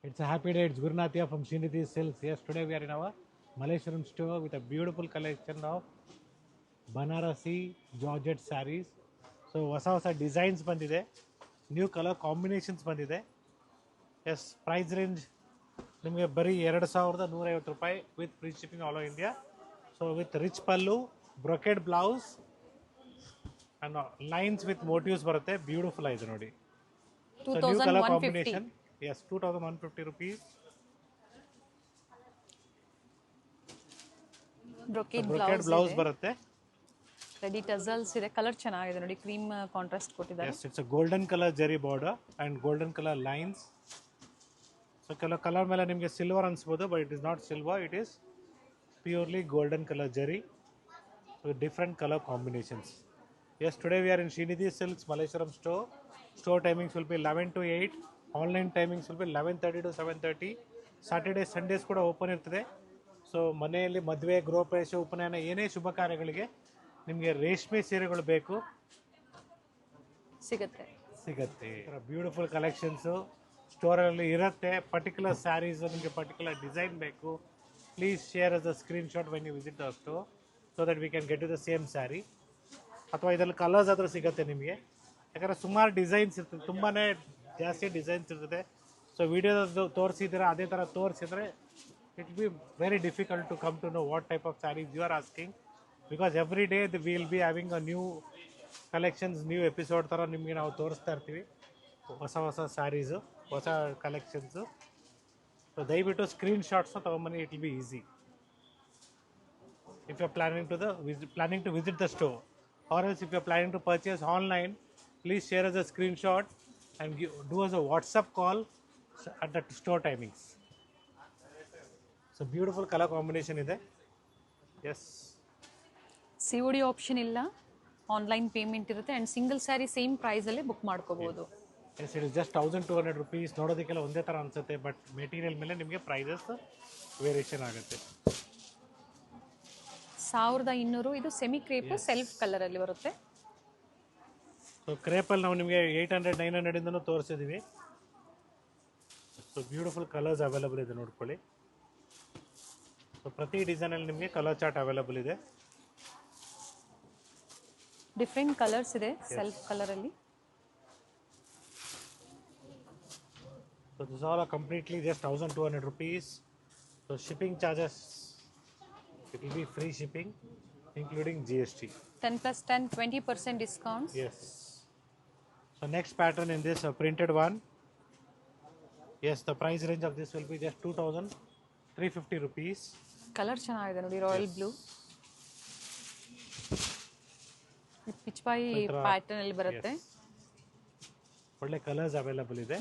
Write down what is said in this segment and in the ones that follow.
It's a happy day. It's Gurnathia from Srinidhi Silks. Yes, today we are in our Malaysian store with a beautiful collection of Banarasi Georgette sarees. So ಹೊಸ designs ಬಂದಿದೆ, new colour combinations ಬಂದಿದೆ. Yes, price range ನಿಮಗೆ ಬರೀ 2150 ರೂಪಾಯಿ with free shipping all over India. So with rich pallu, brocade blouse and lines with motifs ಬರುತ್ತೆ. Beautiful ಆಗಿದೆ ನೋಡಿ. So new colour combination. Yes, 2150 rupees. Brocade blouse ಬರುತ್ತೆ. Ready tassels ಇದೆ. Colour ಚೆನ್ನಾಗಿದೆ ನೋಡಿ, ಕ್ರೀಮ್ ಕಾಂಟ್ರಾಸ್ಟ್ ಕೊಟ್ಟಿದ್ದಾರೆ. Yes, it's a golden colour zari border and golden colour lines. So ಕೆಲವು colour ಮೇಲೆ ನಿಮಗೆ ಸಿಲ್ವರ್ ಅನ್ಸ್ಬೋದು, but it is not silver, it is purely golden colour zari with different color combinations. Yes, today we are in Srinidhi Silks Malleshwaram store. Store timings will be 11 to 8. Online timings will be 11:30 to 7:30. Saturday, Sundays ಕೂಡ open ಇರ್ತದೆ. So ಮನೆಯಲ್ಲಿ ಮದುವೆ, ಗೃಹ ಪ್ರವೇಶ, ಉಪನಯನ, ಏನೇ ಶುಭ ಕಾರ್ಯಗಳಿಗೆ ನಿಮಗೆ ರೇಷ್ಮೆ ಸೀರೆಗಳು ಬೇಕು, ಸಿಗತ್ತೆ. ಬ್ಯೂಟಿಫುಲ್ ಕಲೆಕ್ಷನ್ಸು ಸ್ಟೋರಲ್ಲಿ ಇರುತ್ತೆ. ಪರ್ಟಿಕ್ಯುಲರ್ ಸ್ಯಾರೀಸ್ ನಿಮಗೆ ಪರ್ಟಿಕ್ಯುಲರ್ ಡಿಸೈನ್ ಬೇಕು, please share us a screenshot when you visit the store so that we can get to the same sari. ಅಥವಾ ಇದರಲ್ಲಿ ಕಲರ್ಸ್ ಆದರೂ ಸಿಗುತ್ತೆ ನಿಮಗೆ, ಯಾಕಂದರೆ ಸುಮಾರು ಡಿಸೈನ್ಸ್ ಇರ್ತದೆ, ತುಂಬಾ ಜಾಸ್ತಿ ಡಿಸೈನ್ಸ್ ಇರ್ತದೆ. ಸೊ ವಿಡಿಯೋದ ತೋರಿಸಿದ್ರೆ ಅದೇ ಥರ ತೋರಿಸಿದ್ರೆ it be very difficult to come to know what type of saris you are asking, because every day we will be having a new collections, new episode ಥರ ನಿಮಗೆ ನಾವು ತೋರಿಸ್ತಾ ಇರ್ತೀವಿ, ಹೊಸ ಸ್ಯಾರೀಸು, ಹೊಸ ಕಲೆಕ್ಷನ್ಸು. ಸೊ ದಯವಿಟ್ಟು ಸ್ಕ್ರೀನ್ಶಾಟ್ಸ್ನ ತೊಗೊಂಬನ್ನಿ, it will be easy. If you are planning to visit the store, or else if you are planning to purchase online, please share us a screenshot and do us a WhatsApp call at the store timings. So beautiful color combination ಇದೆ. Yes, COD option ಇಲ್ಲ, online payment ಇರುತ್ತೆ and single sari same price ಅಲ್ಲಿ book ಮಾಡ್ಕೋಬಹುದು. Yes, it is just 1200 rupees. ನೋಡೋದಕ್ಕೆಲ್ಲ ಒಂದೇ ಥರ ಅನ್ಸುತ್ತೆ, but material ಮೇಲೆ ನಿಮಗೆ ಪ್ರೈಸಸ್ ವೇರಿಯೇಷನ್ ಆಗುತ್ತೆ. 1200. ಇದು ಸೆಮಿ ಕ್ರೇಪ್ ಸೆಲ್ಫ್ ಕಲರ್ ಅಲ್ಲಿ ಬರುತ್ತೆ. ಸೊ ಕ್ರೇಪಲ್ಲಿ ನಾವು ನಿಮಗೆ 800-900 ಇಂದನೂ ತೋರಿಸಿದ್ದೀವಿ. ಸೊ ಬ್ಯೂಟಿಫುಲ್ ಕಲರ್ಸ್ ಅವೈಲಬಲ್ ಇದೆ, ನೋಡ್ಕೊಳ್ಳಿ. ಸೊ ಪ್ರತಿ ಡಿಸೈನಲ್ಲಿ ನಿಮಗೆ ಕಲರ್ ಚಾರ್ಟ್ ಅವೈಲಬಲ್ ಇದೆ. ಡಿಫ್ರೆಂಟ್ ಕಲರ್ಸ್ ಇದೆ ಸೆಲ್ಫ್ ಕಲರ್ ಅಲ್ಲಿ. So this all are completely just 1200 rupees. So shipping charges, it will be free shipping including GST. 10+10 20% discounts. Yes. So next pattern in this printed one. Yes, the price range of this will be just 2350 rupees. Colour ಚೆನ್ನಾಗಿದೆ ನೋಡಿ, royal blue ಪಿಚ್ ಪೈ pattern ಅಲ್ಲಿ ಬರುತ್ತೆ. ಒಳ್ಳೆ colours available ಇದೆ.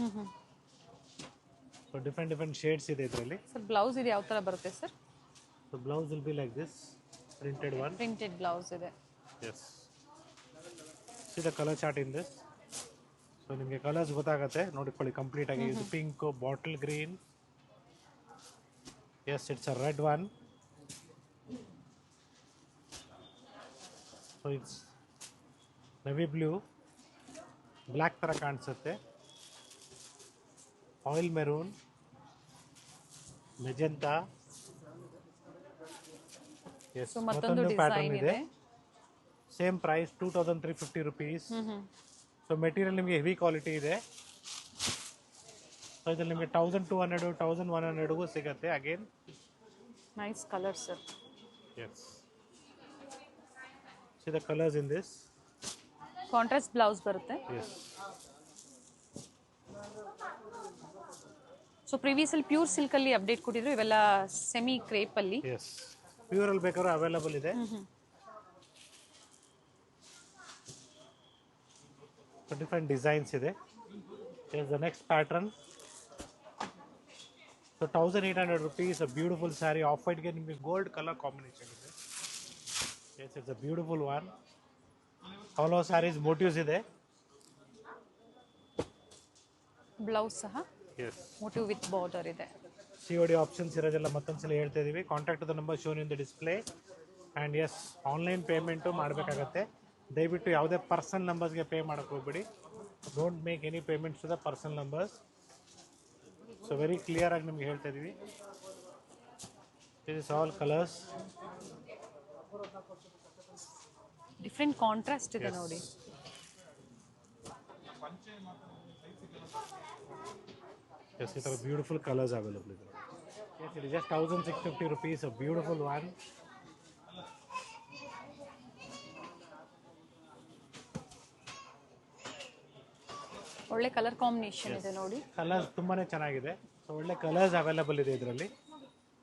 So different shades ಇದೆ ಇದರಲ್ಲಿ. ಸರ್ ಬ್ಲೌಸ್ ಇದು ಯಾವ ತರ ಬರುತ್ತೆ sir? The blouse will be like this, printed one. Printed blouse ಇದೆ. Yes. See the color chart in this. So ನಿಮಗೆ ಕಲರ್ಸ್ ಗೊತ್ತಾಗುತ್ತೆ, ನೋಡಿಕೊಳ್ಳಿ ಕಂಪ್ಲೀಟ್ ಆಗಿ. ಇದು pink, bottle green. Yes, it's a red one. So it's navy blue, black ತರ ಕಾಣಿಸುತ್ತೆ. Oil maroon, magenta. So ಮತ್ತೊಂದು design ಇದೆ. Same price 2350 rupees. So material ನಿಮಗೆ ಹೆವಿ ಕ್ವಾಲಿಟಿ ಇದೆ. ಸೊ ಇದರಲ್ಲಿ ನಿಮಗೆ 1200, 1100ಗೂ ಸಿಗುತ್ತೆ. Again nice colour sir. Yes, see the colours in this. Contrast blouse ಬರುತ್ತೆ. ಎಸ್. ಸೊ ಪ್ರೀವಿಯಸ್ ಅಲ್ಲಿ ಪ್ಯೂರ್ ಸಿಲ್ಕ್ ಅಲ್ಲಿ ಅಪ್ಡೇಟ್ ಕೊಟ್ಟಿದ್ರು, ಇವೆಲ್ಲ ಸೆಮಿ ಕ್ರೇಪ್ ಅಲ್ಲಿ. ಎಸ್, ಪ್ಯೂರ್ ಅಲ್ಲಿ ಬೇಕಾದ್ರೂ ಅವೈಲಬಲ್ ಇದೆ. ಡಿಫರೆಂಟ್ ಡಿಸೈನ್ಸ್ ಇದೆ. Is the next pattern. So 1800 rupees, a beautiful sari. Off ವೈಟ್ಗೆ ನಿಮಗೆ ಗೋಲ್ಡ್ ಕಲರ್ ಕಾಂಬಿನೇಷನ್ ಇದೆ. Yes, it's a beautiful one. All over saris motifs ಇದೆ. ಬ್ಲೌಸ್ ಸಹ ಎಸ್, ಮೋಟಿವ್ ವಿತ್ ಬಾರ್ಡರ್ ಇದೆ. COD ಆಪ್ಷನ್ಸ್ ಇರೋದೆಲ್ಲ ಮತ್ತೊಂದ್ಸಲ ಹೇಳ್ತಾ ಇದ್ದೀವಿ. Contact the number shown in the display. And yes, online payment ಮಾಡಬೇಕಾಗತ್ತೆ. ದಯವಿಟ್ಟು ಯಾವುದೇ ಪರ್ಸನಲ್ ನಂಬರ್ಸ್ಗೆ ಪೇ ಮಾಡೋಕ್ಕೆ ಹೋಗ್ಬೇಡಿ. Don't make any payments to the personal numbers. So very clear ಆಗಿ ನಿಮ್ಗೆ ಹೇಳ್ತಾ ಇದೀವಿ. This is all colours. Different contrast ಇದೆ ನೋಡಿ. Yes, ಈ ಥರ ಬ್ಯೂಟಿಫುಲ್ ಕಲರ್ಸ್ ಅವೈಲಬಲ್ ಇದೆ. Yes, it is just 1650 rupees, a beautiful one. ಒಳ್ಳೆ ಕಲರ್ ಕಾಂಬಿನೇಷನ್ ಇದೆ ನೋಡಿ. ಕಲರ್ಸ್ ತುಂಬಾನೇ ಚೆನ್ನಾಗಿದೆ. ಸೊ ಒಳ್ಳೆ ಕಲರ್ಸ್ ಅವೈಲಬಲ್ ಇದೆ ಇದರಲ್ಲಿ.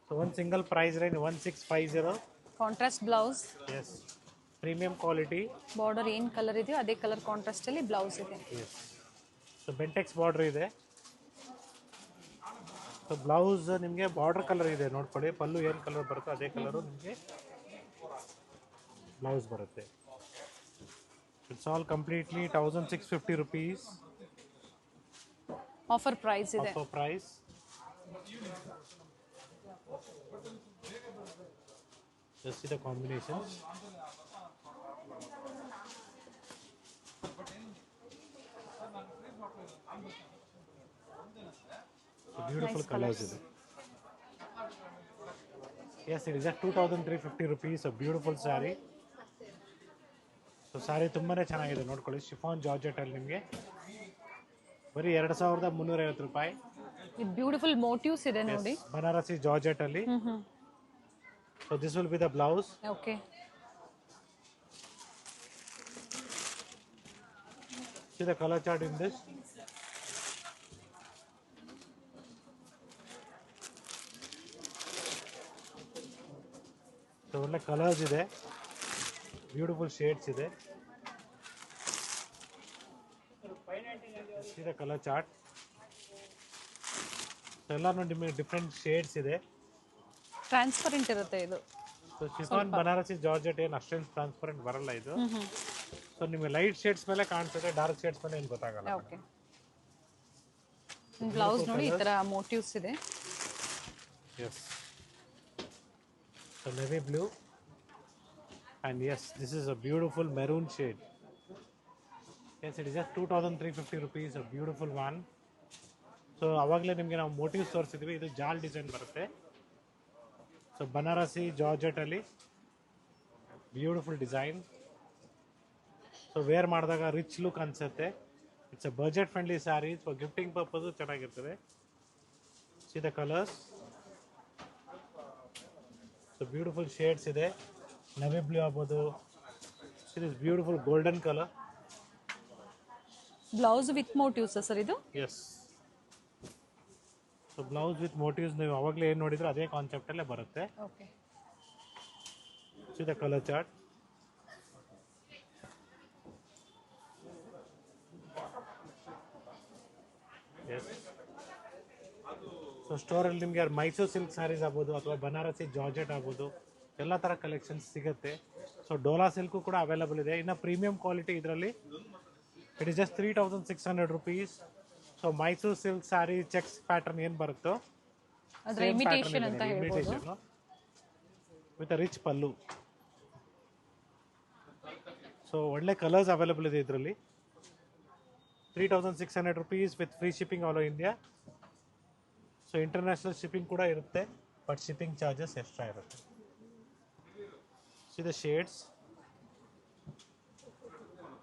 ಸೊ ಒಂದು single price range 1650. Contrast blouse. Yes, premium quality. Border ಏನು ಕಲರ್ ಇದೆಯೋ ಅದೇ ಕಲರ್ ಕಾಂಟ್ರಾಸ್ಟ್ ಅಲ್ಲಿ ಬ್ಲೌಸ್ ಇದೆ. ಎಸ್, ಸೊ ಬೆಂಟೆಕ್ಸ್ ಬಾರ್ಡರ್ ಇದೆ. ಸೊ ಬ್ಲೌಸ್ ನಿಮಗೆ ಬಾರ್ಡರ್ ಕಲರ್ ಇದೆ ನೋಡ್ಕೊಳ್ಳಿ. ಪಲ್ಲು ಏನು ಕಲರ್ ಬರುತ್ತೋ ಅದೇ ಕಲರು ನಿಮಗೆ ಬ್ಲೌಸ್ ಬರುತ್ತೆ. It's all completely 1650 rupees. Offer price ಇದೆ. Offer price. Just see the combinations. So beautiful Nice colors colours. ಇದೆ. Yes, it is just 2350 rupees, a beautiful saree. So sorry ತುಂಬಾನೇ ಚೆನ್ನಾಗಿದೆ ನೋಡ್ಕೊಳ್ಳಿ. ಶಿಫಾನ್ ಜಾರ್ಜೆಟ್ ಅಲ್ಲಿ ನಿಮಗೆ ಬರೀ 2350 ರೂಪಾಯಿ. ಬ್ಯೂಟಿಫುಲ್ ಮೋಟಿವ್ಸ್ ಇದೆ ನೋಡಿ. ಬನಾರಸಿ ಜಾರ್ಜೆಟ್ ಅಲ್ಲಿ. So this will be the blouse. Okay. See the color chart in this. So ಒಳ್ಳೆ ಕಲರ್ಸ್ ಇದೆ, ಬ್ಯೂಟಿಫುಲ್ ಶೇಡ್ಸ್ ಇದೆ. See the color chart. ಎಲ್ಲಾನು ನಿಮಗೆ ಡಿಫ್ರೆಂಟ್ ಶೇಡ್ಸ್ ಇದೆ. ಟ್ರಾನ್ಸ್ಪರೆಂಟ್ ಇರುತ್ತೆ ಇದು. ಸೊ ಶಿಫಾನ್ ಬನಾರಸಿ ಜಾರ್ಜೆಟ್ ಏನು ಅಷ್ಟೇನು ಟ್ರಾನ್ಸ್ಪರೆಂಟ್ ಬರಲ್ಲ ಇದು. ಸೊ ನಿಮಗೆ ಲೈಟ್ ಶೇಡ್ಸ್ ಮೇಲೆ ಕಾಣಿಸುತ್ತೆ, ಡಾರ್ಕ್ ಶೇಡ್ಸ್ ಮೇಲೆ ಏನು ಗೊತ್ತಾಗಲ್ಲ. ಓಕೆ. ಬ್ಲೌಸ್ ನೋಡಿ ಈ ತರ ಮೋಟಿವ್ಸ್ ಇದೆ. Yes. So navy blue, and yes, this is a beautiful maroon shade. Yes, it is just 2350 rupees, a beautiful one. So ಅವಾಗಲೇ ನಿಮಗೆ ನಾವು ಮೋಟಿವ್ಸ್ ತೋರಿಸಿದ್ವಿ. ಇದು ಜಾಲ್ ಡಿಸೈನ್ ಬರುತ್ತೆ. ಸೊ ಬನಾರಸಿ ಜಾರ್ಜೆಟ್ ಅಲ್ಲಿ ಬ್ಯೂಟಿಫುಲ್ ಡಿಸೈನ್. ಸೊ ವೇರ್ ಮಾಡಿದಾಗ ರಿಚ್ ಲುಕ್ ಅನ್ಸುತ್ತೆ. It's a budget friendly saree. So gifting purpose ಚೆನ್ನಾಗಿರ್ತದೆ. See the colours. So beautiful shades ಇದೆ. ನವಿ ಬ್ಲೂ ಆಗ್ಬೋದು. Is beautiful golden colour. Blouse with motifs sir ಇದು. Yes, so blouse with motifs ನೀವು ಅವಾಗಲೇ ಏನು ನೋಡಿದ್ರೆ ಅದೇ ಕಾನ್ಸೆಪ್ಟ್ ಅಲ್ಲೇ ಬರುತ್ತೆ. Okay. See the colour chart. Yes, so ಸ್ಟೋರಲ್ಲಿ ನಿಮಗೆ ಮೈಸೂರು ಸಿಲ್ಕ್ ಸ್ಯಾರೀಸ್ ಆಗ್ಬೋದು ಅಥವಾ ಬನಾರಸಿ ಜಾರ್ಜೆಟ್ ಆಗ್ಬೋದು, ಎಲ್ಲ ಥರ ಕಲೆಕ್ಷನ್ಸ್ ಸಿಗುತ್ತೆ. ಸೊ ಡೋಲಾ ಸಿಲ್ಕು ಕೂಡ ಅವೈಲಬಲ್ ಇದೆ. ಇನ್ನು ಪ್ರೀಮಿಯಂ ಕ್ವಾಲಿಟಿ ಇದರಲ್ಲಿ it is just 3600 rupees. So Mysuru silk saree checks pattern ಏನು ಬರುತ್ತೋ ಅದರ ಇಮಿಟೇಷನ್ ಅಂತ ಹೇಳ್ಬೋದು. With rich pallu. ಸೊ ಒಳ್ಳೆ ಕಲರ್ಸ್ ಅವೈಲಬಲ್ ಇದೆ ಇದರಲ್ಲಿ. 3600 rupees with free shipping all over India. So international shipping ಕೂಡ ಇರುತ್ತೆ, ಬಟ್ ಶಿಪ್ಪಿಂಗ್ ಚಾರ್ಜಸ್ ಎಕ್ಸ್ಟ್ರಾ ಇರುತ್ತೆ. See the shades.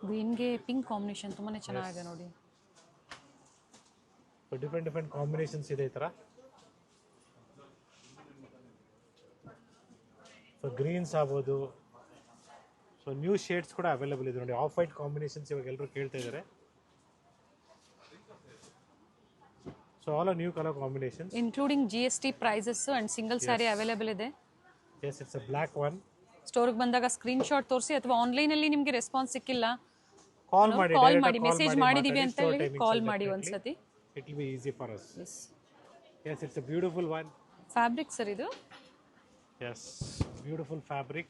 ಗ್ರೀನ್ಗೆ ಪಿಂಕ್ ಕಾಂಬಿನೇಷನ್ ತುಂಬಾನೇ ಚೆನ್ನಾಗಿದೆ ನೋಡಿ. ಸೊ ಡಿಫ್ರೆಂಟ್ ಕಾಂಬಿನೇಷನ್ಸ್ ಇದೆ ಈ ಥರ. ಸೊ ಗ್ರೀನ್ಸ್ ಆಗ್ಬೋದು. ಸೊ ನ್ಯೂ ಶೇಡ್ಸ್ ಕೂಡ ಅವೈಲಬಲ್ ಇದೆ ನೋಡಿ. ಆಫ್ ವೈಟ್ ಕಾಂಬಿನೇಷನ್ಸ್ ಇವಾಗ ಎಲ್ಲರೂ ಕೇಳ್ತಾ ಇದ್ದಾರೆ. So all new colour combinations including GST prices and single saree available ಇದೆ. Yes, it's a black one. ಸ್ಟೋರ್ಗೆ ಬಂದಾಗ ಸ್ಕ್ರೀನ್ ಶಾಟ್ ತೋರಿಸಿ, ಅಥವಾ ಆನ್ಲೈನ್ ಅಲ್ಲಿ ನಿಮಗೆ ರೆಸ್ಪಾನ್ಸ್ ಸಿಕ್ಕಿಲ್ಲ ಕಾಲ್ ಮಾಡಿ, ಮೆಸೇಜ್ ಮಾಡಿದೀವಿ ಅಂತ ಹೇಳಿ ಕಾಲ್ ಮಾಡಿ ಒಂದ್ಸತಿ. It will be easy for us. Yes, it's a beautiful one. Fabric sir ಇದು. Yes, beautiful fabric.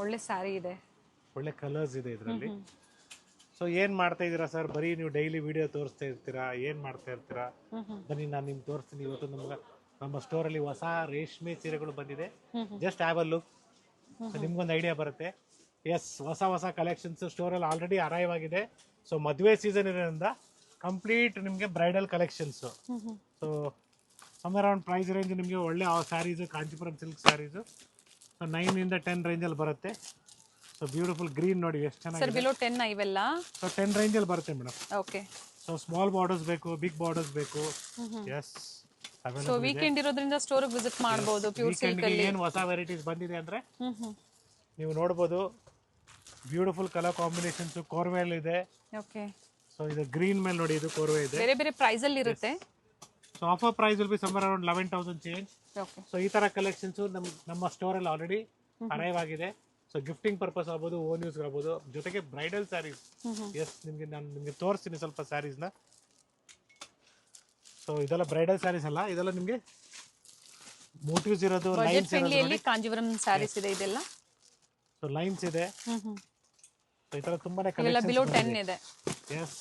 ಒಳ್ಳೆ ಸ್ಯಾರಿ ಇದೆ. ಒಳ್ಳೆ ಕಲರ್ಸ್ ಇದೆ ಇದರಲ್ಲಿ. ಸೊ ಏನ್ ಮಾಡ್ತಾ ಇದ್ದೀರಾ ಸರ್? ಬರೀ ನೀವು ಡೈಲಿ ವಿಡಿಯೋ ತೋರಿಸ್ತಾ ಇರ್ತೀರಾ, ಏನ್ ಮಾಡ್ತಾ ಇರ್ತೀರಾ? ಬನ್ನಿ ನಾನು ನಿಮ್ಗೆ ತೋರಿಸ್ತೀನಿ. ಇವತ್ತು ನಮ್ಮ ಸ್ಟೋರಲ್ಲಿ ಹೊಸ ರೇಷ್ಮೆ ಸೀರೆಗಳು ಬಂದಿದೆ. Just have a look. ನಿಮ್ಗೊಂದು ಐಡಿಯಾ ಬರುತ್ತೆ. ಎಸ್, ಹೊಸ ಕಲೆಕ್ಷನ್ಸ್ ಸ್ಟೋರಲ್ಲಿ ಆಲ್ರೆಡಿ ಅರೈವ್ ಆಗಿದೆ. ಸೊ ಮದುವೆ ಸೀಸನ್ ಇರೋದ್ರಿಂದ ಕಂಪ್ಲೀಟ್ ನಿಮಗೆ bridal collections. So somewhere around price range ನಿಮಗೆ ಒಳ್ಳೆ ಸ್ಯಾರೀಸು ಕಾಂಚೀಪುರಂ ಸಿಲ್ಕ್ ಸ್ಯಾರೀಸು 9 ಇಂದ 10 ರೇಂಜಲ್ಲಿ ಬರುತ್ತೆ. ಸೊ ಬ್ಯೂಟಿಫುಲ್ ಗ್ರೀನ್ ನೋಡಿ ಎಷ್ಟು ಸರ್ ಚೆನ್ನಾಗಿದೆ. ಬಿಲೋ 10 ಇವೆಲ್ಲ. ಸೊ 10 ರೇಂಜಲ್ಲಿ ಬರುತ್ತೆ madam. Okay. So small borders ಬೇಕು, ಬಿಗ್ ಬಾರ್ಡರ್ಸ್ ಬೇಕು. ಎಸ್. ಸೊ ವೀಕೆಂಡ್ ಇರೋದ್ರಿಂದ ಸ್ಟೋರ್ ವಿಸಿಟ್ ಮಾಡಬಹುದು. ಪ್ಯೂರ್ ಸಿಲ್ಕ್ ಅಲ್ಲಿ ಏನು ಹೊಸ ವೆರೈಟೀಸ್ ಬಂದಿದೆ ಅಂದ್ರೆ ನೀವು ನೋಡಬಹುದು. ಬ್ಯೂಟಿಫುಲ್ ಕಲರ್ ಕಾಂಬಿನೇಷನ್ಸ್ ಕೋರ್ವೆಲ್ ಇದೆ. ಓಕೆ. ಸೊ ಇದು ಗ್ರೀನ್ ಮೇಲೆ ನೋಡಿ, ಇದು ಕೋರ್ವೆ ಇದೆ. ಬೇರೆ ಬೇರೆ ಪ್ರೈಸ್ ಅಲ್ಲಿ ಇರುತ್ತೆ. So offer price will be somewhere around 11,000 change. Okay. So ಈ ತರ ಕಲೆಕ್ಷನ್ಸ್ ನಮ್ಮ ಸ್ಟೋರ್ ಅಲ್ಲಿ ಆಲ್ರೆಡಿ ಅರೈವ್ ಆಗಿದೆ. ಸೊ ಗಿಫ್ಟಿಂಗ್ ಪರ್ಪಸ್ ಆಗ್ಬೋದು, ಓನ್ ಯೂಸ್ ಆಗ್ಬೋದು, ಜೊತೆಗೆ ಬ್ರೈಡಲ್ ಸ್ಯಾರೀಸ್. ಎಸ್, ನಾನು ನಿಮಗೆ ತೋರಿಸ್ತೀನಿ ಸ್ವಲ್ಪ ಸ್ಯಾರೀಸ್ನ. ಸೊ ಇದೆಲ್ಲ ಬ್ರೈಡಲ್ ಸ್ಯಾರೀಸ್ ಅಲ್ಲ, ಇದೆಲ್ಲ ನಿಮಗೆ ಮೋಟಿವ್ಸ್ ಇರೋದು, ಲೈನ್ಸ್ ಇರೋದು. ಕಾಂಜೀವರಂ ಸ್ಯಾರೀಸ್ ಇದೆ ಇದೆಲ್ಲ. ಸೊ ಲೈನ್ಸ್ ಇದೆ. ಸೊ ಈ ತರ ತುಂಬಾನೇ ಇವೆಲ್ಲ ಬಿಲೋ 10 ಇದೆ. Yes,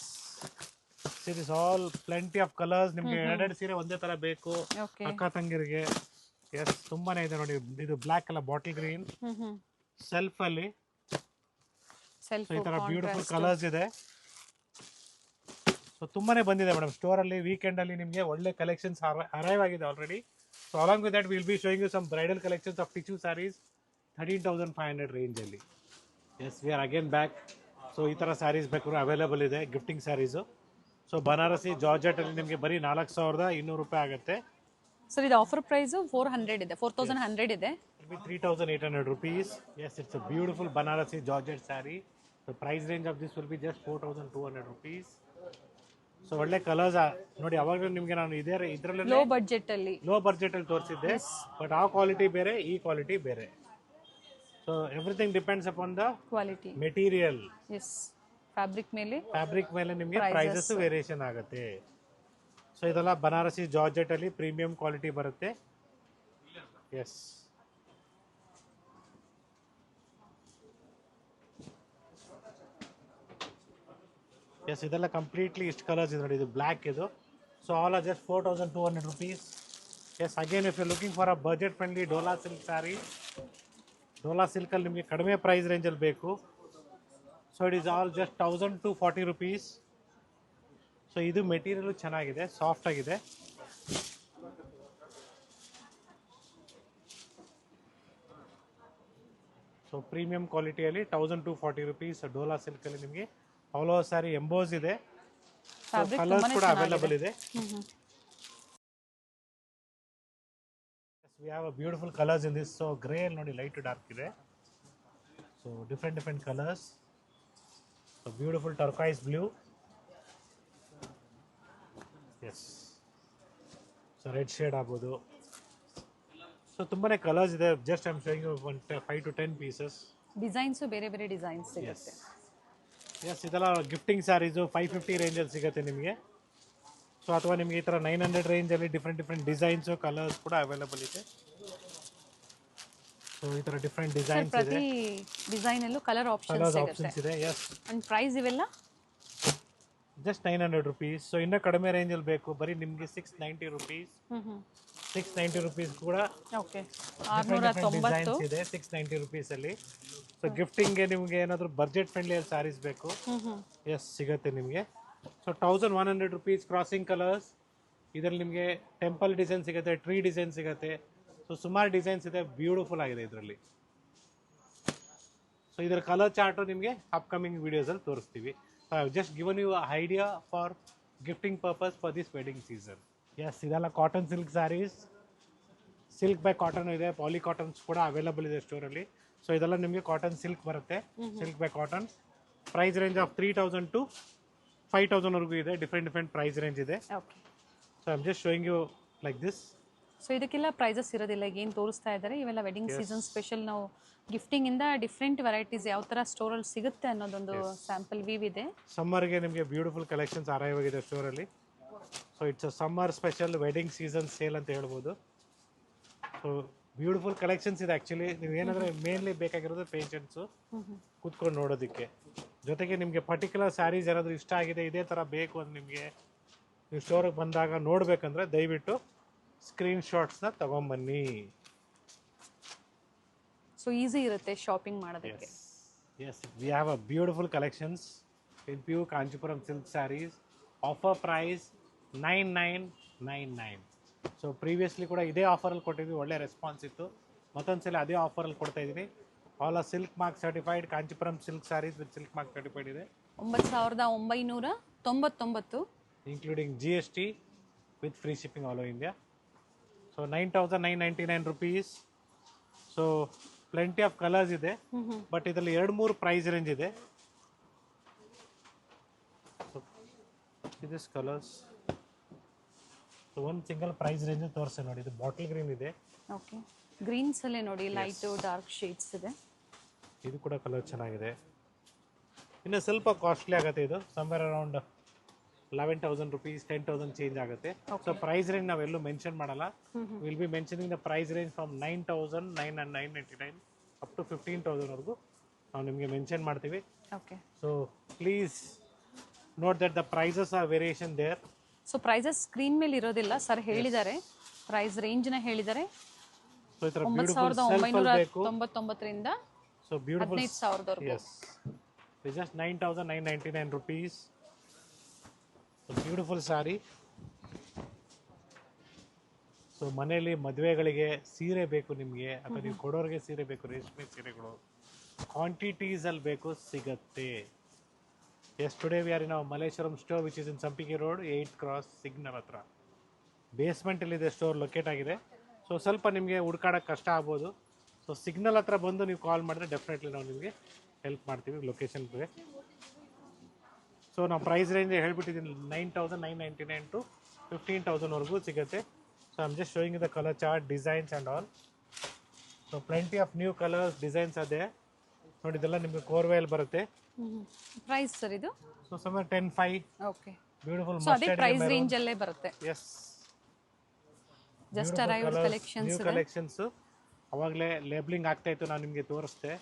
it is all plenty of colours. ನಿಮಗೆ ಎರಡೆರಡು ಸೀರೆ ಒಂದೇ ತರ ಬೇಕು ಅಕ್ಕ ತಂಗಿರಿಗೆ. ಎಸ್, ತುಂಬಾನೇ ಇದೆ ನೋಡಿ. ಇದು ಬ್ಲಾಕ್ ಅಲ್ಲ, ಬಾಟಲ್ ಗ್ರೀನ್ ಸೆಲ್ಫ್ ಅಲ್ಲಿ. ಈ ತರ ಬ್ಯೂಟಿಫುಲ್ ಕಲರ್ಸ್ ಇದೆ. ಸೊ ತುಂಬಾನೇ ಬಂದಿದೆ ಮೇಡಮ್ ಸ್ಟೋರ್ ಅಲ್ಲಿ. ವೀಕೆಂಡ್ ಅಲ್ಲಿ ನಿಮಗೆ ಒಳ್ಳೆ ಕಲೆಕ್ಷನ್ಸ್ ಅರೈವ್ ಆಗಿದೆ already. So along with that will be showing you some bridal collections of tissue sarees 13,500 range ಅಲ್ಲಿ. Yes, we are again back. So ಈ ತರ ಸ್ಯಾರೀಸ್ ಬೇಕಾದ್ರೂ ಅವೈಲೇಬಲ್ ಇದೆ, gifting sarees. So Banarasi georgette ಅಲ್ಲಿ ನಿಮಗೆ ಬರೀ 4,200 ರೂಪಾಯಿ ಆಗುತ್ತೆ. ಸರ್ ಇದು ಆಫರ್ ಪ್ರೈಸ್ 400 ಇದೆ, 4,100 ಇದೆ. 3,800 rupees. Yes, it's a beautiful Banarasi Georgette saree. The price range of this will be just 4,200 rupees. So ಒಳ್ಳೆ ಕಲರ್ಸ್ ನೋಡಿ. ಅವಾಗಲೂ ನಿಮಗೆ ನಾನು ಇದರಲ್ಲಿ ಲೋ ಬಜೆಟ್ ಅಲ್ಲಿ ತೋರಿಸಿದ್ದೆ. ಬಟ್ ಆ ಕ್ವಾಲಿಟಿ ಬೇರೆ, ಈ ಕ್ವಾಲಿಟಿ ಬೇರೆ. So everything depends upon the quality, material. Yes, fabric ಮೇಲೆ ನಿಮಗೆ ಪ್ರೈಸಸ್ ವೇರಿಯೇಷನ್ ಆಗುತ್ತೆ. ಸೊ ಇದೆಲ್ಲ ಬನಾರಸಿ ಜಾರ್ಜೆಟ್ ಅಲ್ಲಿ ಪ್ರೀಮಿಯಂ ಕ್ವಾಲಿಟಿ ಬರುತ್ತೆ. ಎಸ್, ಎಸ್, ಇದೆಲ್ಲ ಕಂಪ್ಲೀಟ್ಲಿ ಇಷ್ಟು ಕಲರ್ಸ್ ಇದೆ ನೋಡಿ. ಇದು ಬ್ಲ್ಯಾಕ್ ಇದು. So all are just 4,200 rupees. Yes, again if you looking for a budget friendly Dola silk saree, Dola ಸಿಲ್ಕಲ್ಲಿ ನಿಮಗೆ ಕಡಿಮೆ ಪ್ರೈಸ್ ರೇಂಜಲ್ಲಿ ಬೇಕು. So it is all just 1,240 rupees. So ಇದು ಮೆಟೀರಿಯಲ್ ಚೆನ್ನಾಗಿದೆ, ಸಾಫ್ಟ್ ಆಗಿದೆ. ಸೊ ಪ್ರೀಮಿಯಂ ಕ್ವಾಲಿಟಿಯಲ್ಲಿ 1,240 rupees ಡೋಲಾ ಸಿಲ್ಕಲ್ಲಿ ನಿಮಗೆ ಆಲ್ ಓವರ್ ಸ್ಯಾರಿ ಎಂಬೋಸ್ ಇದೆ. ಕಲರ್ಸ್ ಕೂಡ ಅವೈಲೇಬಲ್ ಇದೆ. We have a beautiful colours in this. So grey ಅಲ್ಲಿ ನೋಡಿ, ಲೈಟ್ ಡಾರ್ಕ್ ಇದೆ. So different colours. So beautiful turquoise blue. Yes, so red shade ಆಗ್ಬೋದು. ಸೊ ತುಂಬಾನೇ ಕಲರ್ಸ್ ಇದೆ. Just I am showing 5 to 10 pieces. Designs ಬೇರೆ ಬೇರೆ designs ಸಿಗುತ್ತೆ. Yes, ಇದೆಲ್ಲ ಗಿಫ್ಟಿಂಗ್ ಸ್ಯಾರೀಸು 550 ರೇಂಜಲ್ಲಿ ಸಿಗುತ್ತೆ ನಿಮಗೆ. ಸೊ ಅಥವಾ ನಿಮಗೆ ಈ ಥರ 900 ರೇಂಜಲ್ಲಿ ಡಿಫ್ರೆಂಟ್ ಡಿಸೈನ್ಸು, ಕಲರ್ಸ್ ಕೂಡ ಅವೈಲೇಬಲ್ ಇದೆ. ಸೊ ಈ ಥರ ಡಿಫ್ರೆಂಟ್ ಡಿಸೈನ್ಸ್ ಇದೆ. ಪ್ರತಿ ಡಿಸೈನ್ ಅಲ್ಲೂ ಕಲರ್ ಆಪ್ಷನ್ಸ್ ಇದೆ. ಎಸ್, ಅಂಡ್ ಪ್ರೈಸ್ ಇವೆಲ್ಲ ಜಸ್ಟ್ 900 rupees. ಸೊ ಇನ್ನೂ ಕಡಿಮೆ ರೇಂಜಲ್ಲಿ ಬೇಕು, ಬರೀ ನಿಮಗೆ 690 rupees. 690 rupees ಕೂಡ ಓಕೆ, ಡಿಸೈನ್ಸ್ ಇದೆ 690 rupees ಅಲ್ಲಿ. ಸೊ ಗಿಫ್ಟಿಂಗ್ಗೆ ನಿಮಗೆ ಏನಾದರೂ ಬಜೆಟ್ ಫ್ರೆಂಡ್ಲಿ ಸ್ಯಾರೀಸ್ ಬೇಕು, ಎಸ್ ಸಿಗುತ್ತೆ ನಿಮಗೆ. So 1,100 rupees crossing colours. ಇದರಲ್ಲಿ ನಿಮಗೆ ಟೆಂಪಲ್ ಡಿಸೈನ್ ಸಿಗುತ್ತೆ, ಟ್ರೀ ಡಿಸೈನ್ ಸಿಗುತ್ತೆ. ಸೊ ಸುಮಾರು ಡಿಸೈನ್ಸ್ ಇದೆ, ಬ್ಯೂಟಿಫುಲ್ ಆಗಿದೆ ಇದರಲ್ಲಿ. ಸೊ ಇದರ ಕಲರ್ ಚಾರ್ಟು ನಿಮಗೆ ಅಪ್ಕಮಿಂಗ್ ವಿಡಿಯೋಸಲ್ಲಿ ತೋರಿಸ್ತೀವಿ. Just given you idea for gifting purpose for this wedding season. Yes, ಇದೆಲ್ಲ cotton silk sarees. Silk by cotton ಇದೆ, ಪಾಲಿ ಕಾಟನ್ಸ್ ಕೂಡ ಅವೈಲೇಬಲ್ ಇದೆ ಸ್ಟೋರಲ್ಲಿ. ಸೊ ಇದೆಲ್ಲ ನಿಮಗೆ ಕಾಟನ್ ಸಿಲ್ಕ್ ಬರುತ್ತೆ, silk by cotton. Price range of 3,000 to 5,000 ವರೆಗೂ ಇದೆ. ಡಿಫ್ರೆಂಟ್ ಪ್ರೈಸ್ ರೇಂಜ್ ಇದೆ. So I am just showing you like this. So ಇದಕ್ಕೆಲ್ಲ ಪ್ರೈಸಸ್ ಇರೋದಿಲ್ಲ, ಈಗ ಏನು ತೋರಿಸ್ತಾ ಇದ್ದಾರೆ ಇವೆಲ್ಲ ವೆಡ್ಡಿಂಗ್ ಸೀಸನ್ ಸ್ಪೆಷಲ್. ನಾವು ಗಿಫ್ಟಿಂಗ್ ಇಂದ ಡಿಫ್ರೆಂಟ್ ವೆರೈಟೀಸ್ ಯಾವ ತರ ಸ್ಟೋರ್ ಅಲ್ಲಿ ಸಿಗುತ್ತೆ ಅನ್ನೋದೊಂದು ಸ್ಯಾಂಪಲ್ ವ್ಯೂ ಇದೆ. ಸಮ್ಮರ್ಗೆ ನಿಮಗೆ ಬ್ಯೂಟಿಫುಲ್ ಕಲೆಕ್ಷನ್ಸ್ ಅರೈವ್ ಆಗಿದೆ ಸ್ಟೋರಲ್ಲಿ. So it's a summer special wedding season sale ಅಂತ ಹೇಳ್ಬೋದು. ಸೊ ಬ್ಯೂಟಿಫುಲ್ ಕಲೆಕ್ಷನ್ಸ್ ಇದೆ. ಆ್ಯಕ್ಚುಲಿ ನೀವು ಏನಂದರೆ ಮೇನ್ಲಿ ಬೇಕಾಗಿರೋದು ಪೇಷಂಟ್ಸು ಕೂತ್ಕೊಂಡು ನೋಡೋದಕ್ಕೆ. ಜೊತೆಗೆ ನಿಮಗೆ ಪರ್ಟಿಕ್ಯುಲರ್ ಸ್ಯಾರೀಸ್ ಏನಾದರೂ ಇಷ್ಟ ಆಗಿದೆ, ಇದೇ ಥರ ಬೇಕು ಅಂತ ನಿಮಗೆ ನೀವು ಸ್ಟೋರಿಗೆ ಬಂದಾಗ ನೋಡಬೇಕಂದ್ರೆ ದಯವಿಟ್ಟು ಸ್ಕ್ರೀನ್ಶಾಟ್ಸ್ನ ತಗೊಂಬನ್ನಿ. ಸೊ ಈಸಿ ಇರುತ್ತೆ ಶಾಪಿಂಗ್ ಮಾಡೋದಕ್ಕೆ. Yes, we have a beautiful collections in pure Kanchipuram silk saris. Offer price 9999. So previously ಕೂಡ ಇದೇ ಆಫರಲ್ಲಿ ಕೊಟ್ಟಿದ್ವಿ, ಒಳ್ಳೆ ರೆಸ್ಪಾನ್ಸ್ ಇತ್ತು. ಮತ್ತೊಂದ್ಸಲ ಅದೇ ಆಫರಲ್ಲಿ ಕೊಡ್ತಾ ಇದ್ದೀನಿ. All are silk mark certified Kanchipuram silk saris with silk mark certified ಇದೆ. 9999, including GST with free shipping all over India. So 9999 rupees. So plenty of colors ಇದೆ, ಬಟ್ ಇದರಲ್ಲಿ 2-3 ಪ್ರೈಸ್ ರೇಂಜ್ ಇದೆ. So this colors. So ಒಂದು single price range ತೋರಿಸಿ ನೋಡಿ. ಇದು bottle green ಇದೆ. Okay, Green's ಅಲ್ಲೇ ನೋಡಿ ಲೈಟ್ ಡಾರ್ಕ್ ಶೇಡ್ಸ್ ಇದೆ. ಇದು ಕೂಡ ಕಲರ್ ಚೆನ್ನಾಗಿದೆ. ಇನ್ನು ಸ್ವಲ್ಪ ಕಾಸ್ಟ್ಲಿ ಆಗುತ್ತೆ ಇದು, ಸಮ್ವೇರ್ ಅರೌಂಡ್ 11,000 rupees, 10,000 ಚೇಂಜ್ ಆಗುತ್ತೆ. ಸೊ ಪ್ರೈಸ್ ರೇಂಜ್ ನಾವೆಲ್ಲೂ ಮೆನ್ಷನ್ ಮಾಡಲ್ಲ. Will be mentioning the price range from 9,999 up to 15,000 ವರೆಗೂ ನಾವು ನಿಮಗೆ ಮೆನ್ಷನ್ ಮಾಡ್ತೀವಿ. Okay, so please note that the prices are variation there. So prices screen ಮೇಲೆ ಇರೋದಿಲ್ಲ, sir ಹೇಳಿದ್ದಾರೆ, ಪ್ರೈಸ್ ರೇಂಜ್ನ ಹೇಳಿದ್ದಾರೆ. ಸೊ ಈ ಥರ ಬ್ಯೂಟಿಫುಲ್ ಸೆಲ್ಫ್ ಬೇಕು 999ರಿಂದ so beautiful 15,000 yes it's just 9,999 rupees. Beautiful saree. So ಮನೆಯಲ್ಲಿ ಮದುವೆಗಳಿಗೆ ಸೀರೆ ಬೇಕು ನಿಮಗೆ, ಅಥವಾ ನೀವು ಕೊಡೋರಿಗೆ ಸೀರೆ ಬೇಕು, ರೇಷ್ಮೆ ಸೀರೆಗಳು ಕ್ವಾಂಟಿಟೀಸಲ್ಲಿ ಬೇಕು, ಸಿಗತ್ತೆ. Yes, today we are in our Malleshwaram store which is in Sampige road 8th Cross signal ಹತ್ರ. ಬೇಸ್ಮೆಂಟಲ್ಲಿದೆ ಸ್ಟೋರ್ ಲೊಕೇಟ್ ಆಗಿದೆ. ಸೊ ಸ್ವಲ್ಪ ನಿಮಗೆ ಹುಡ್ಕಾಡೋಕ್ಕೆ ಕಷ್ಟ ಆಗ್ಬೋದು. ಸೊ ಸಿಗ್ನಲ್ ಹತ್ರ ಬಂದು ನೀವು ಕಾಲ್ ಮಾಡಿದ್ರೆ ಡೆಫಿನೆಟ್ಲಿ ನಾವು ನಿಮಗೆ ಹೆಲ್ಪ್ ಮಾಡ್ತೀವಿ ಲೊಕೇಶನ್ಗೆ. ಸೊ ನಾವು ಪ್ರೈಸ್ ರೇಂಜ್ ಹೇಳ್ಬಿಟ್ಟಿದ್ದೀನಿ, 9,999 ಟು 15,000 ವರೆಗೂ ಸಿಗುತ್ತೆ. So I am just showing the colour chart, designs and all. So plenty of new colours, designs ಅದೇ ನೋಡಿ. ಇದೆಲ್ಲ ನಿಮಗೆ ಕೋರ್ವೇಲ್ ಬರುತ್ತೆ. ಪ್ರೈಸ್ ಸರ್ ಇದು? So summer 10,500. Okay, beautiful so ಅದೇ ಪ್ರೈಸ್ ರೇಂಜ್ ಅಲ್ಲೇ ಬರುತ್ತೆ. Yes, just arrived collections new collections. ಅವಾಗಲೇ ಲೇಬ್ಲಿಂಗ್ ಆಗ್ತಾ ಇತ್ತು, ನಾನು ನಿಮಗೆ ತೋರಿಸ್ದೆ.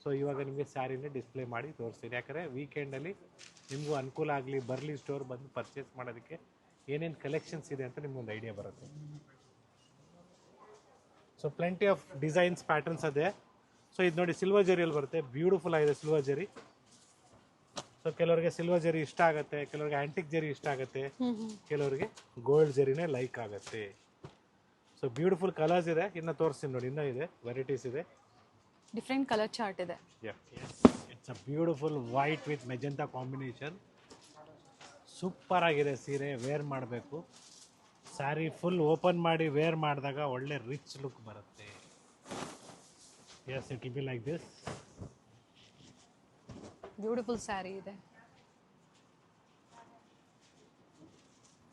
ಸೊ ಇವಾಗ ನಿಮಗೆ ಸ್ಯಾರಿನೇ ಡಿಸ್ಪ್ಲೇ ಮಾಡಿ ತೋರಿಸ್ತೀನಿ, ಯಾಕಂದರೆ ವೀಕೆಂಡಲ್ಲಿ ನಿಮಗೂ ಅನುಕೂಲ ಆಗಲಿ, ಬರಲಿ ಸ್ಟೋರ್ ಬಂದು ಪರ್ಚೇಸ್ ಮಾಡೋದಕ್ಕೆ ಏನೇನು ಕಲೆಕ್ಷನ್ಸ್ ಇದೆ ಅಂತ ನಿಮ್ಗೊಂದು ಐಡಿಯಾ ಬರುತ್ತೆ. So plenty of designs, patterns ಅದೇ. ಸೊ ಇದು ನೋಡಿ ಸಿಲ್ವರ್ ಜರಿಯಲ್ಲಿ ಬರುತ್ತೆ, ಬ್ಯೂಟಿಫುಲ್ ಆಗಿದೆ ಸಿಲ್ವರ್ ಜರಿ. ಸೊ ಕೆಲವರಿಗೆ ಸಿಲ್ವರ್ ಜರಿ ಇಷ್ಟ ಆಗುತ್ತೆ, ಕೆಲವರಿಗೆ ಆಂಟಿಕ್ ಜರಿ ಇಷ್ಟ ಆಗುತ್ತೆ, ಕೆಲವರಿಗೆ ಗೋಲ್ಡ್ ಜರಿನೇ ಲೈಕ್ ಆಗುತ್ತೆ. ಸೊ ಬ್ಯೂಟಿಫುಲ್ ಕಲರ್ಸ್ ಇದೆ. ಇನ್ನು ತೋರಿಸ್ತೀನಿ ನೋಡಿ, ಇನ್ನೂ ಇದೆ, ವೆರೈಟೀಸ್ ಇದೆ. ಡಿಫ್ರೆಂಟ್ ಕಲರ್ ಚಾರ್ಟ್ ಇದೆ. It's a beautiful white with magenta combination. Super ಆಗಿದೆ ಸೀರೆ, ವೇರ್ ಮಾಡಬೇಕು. ಸ್ಯಾರಿ ಫುಲ್ ಓಪನ್ ಮಾಡಿ ವೇರ್ ಮಾಡಿದಾಗ ಒಳ್ಳೆ ರಿಚ್ ಲುಕ್ ಬರುತ್ತೆ. Yes, it will be like this. Beautiful saree ಇದೆ.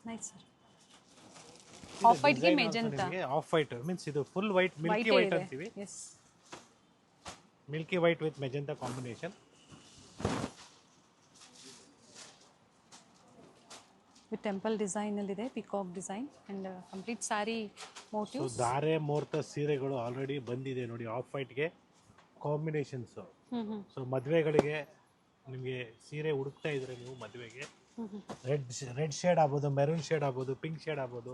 Nice sir. ಆಫ್ ವೈಟ್ ಗೆ ಮೆಜೆಂಟಾ. ಆಫ್ ವೈಟ್ ಮೀನ್ಸ್ ಇದು ಫುಲ್ ವೈಟ್, ಮಿಲ್ಕಿ ವೈಟ್ ಅಂತೀವಿ. S, Milky white with magenta combination. With temple design ಅಲ್ಲಿ ಇದೆ, peacock design and complete sari motive. ಧಾರೆ ಮುಹೂರ್ತ ಸೀರೆಗಳು already ಬಂದಿದೆ ನೋಡಿ, ಆಫ್ ವೈಟ್ಗೆ ಕಾಂಬಿನೇಷನ್ಸ್. ಸೊ ಮದುವೆಗಳಿಗೆ ನಿಮಗೆ ಸೀರೆ ಹುಡುಕ್ತಾ ಇದ್ರೆ ನೀವು ಮದುವೆಗೆ ರೆಡ್ ಶೇಡ್ ಆಗ್ಬೋದು, ಮೆರೂನ್ ಶೇಡ್ ಆಗ್ಬೋದು, ಪಿಂಕ್ ಶೇಡ್ ಆಗ್ಬೋದು,